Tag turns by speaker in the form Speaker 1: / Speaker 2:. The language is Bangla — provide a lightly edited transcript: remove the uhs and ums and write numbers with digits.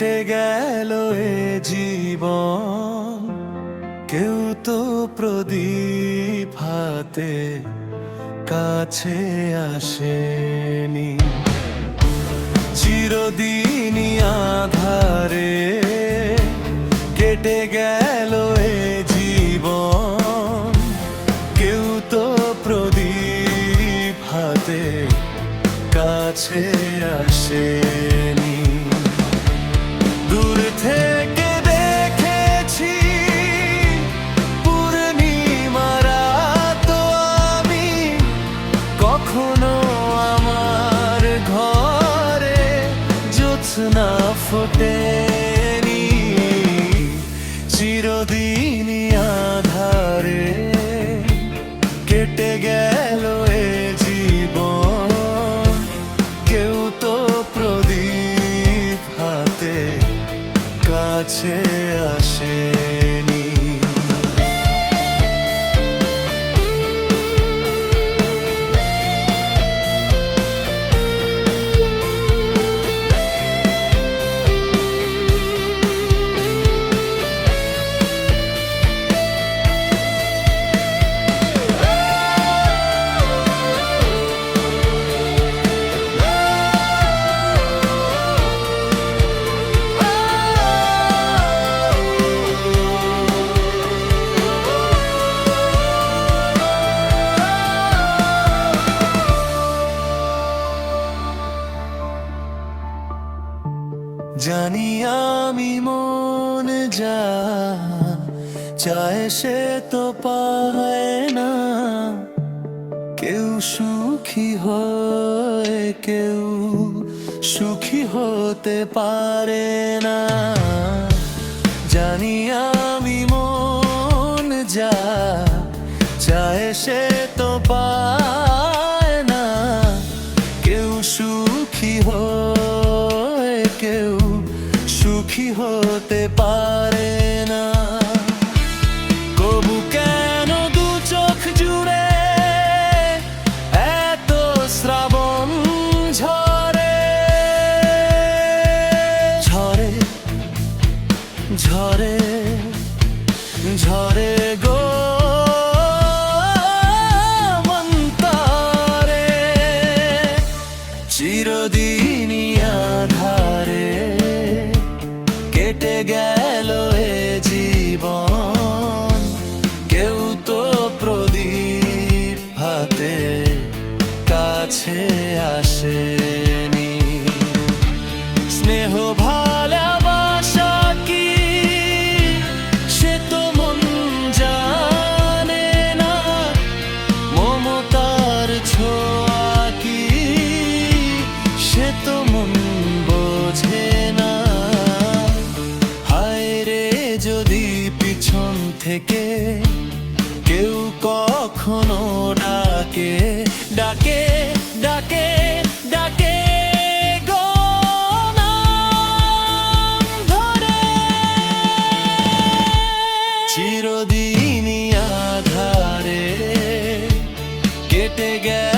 Speaker 1: কেটে গেল এ জীবন, কেউ তো প্রদীপ হাতে কাছে আসেনি। চিরদিনই আধারে কেটে গেল এ জীবন, কেউ তো প্রদীপ হাতে কাছে আসেনি। দূর থেকে দেখেছি পূর্ণিমার রাত আমি, কখনো আমার ঘরে জ্যোৎস্না ফোটেনি। চিরদিনই আধারে কেটে গেল এ জীবন, কেউ তো প্রদীপ হাতে কাছে আসেনি। জানি আমি মন যা চায় সে তো পায় না, কেউ সুখী হয় কেউ সুখী হতে পারে না। জানি আমি মন যা চায় সে তো পায় না, কেউ সুখী হয় কেউ সুখী হতে পারে না। কবু কেন দু চোখ জুড়ে এত শ্রাবণ ঝরে ঝরে ঝরে ঝরে গো মন্তরে। চিরদিনই আধারে কেটে গেল এ জীবন, কেউ তো প্রদীপ হাতে কাছে আসেনি। স্নেহ ভালোবাসা কি সে তো মন জানে না, মমতার ছোঁয়া কি সে তো মন বোঝে না। যদি পিছন থেকে কেউ কখনো ডাকে ডাকে ডাকে ডাকে গো নাম ধরে, চিরদিনই আধারে কেটে গেল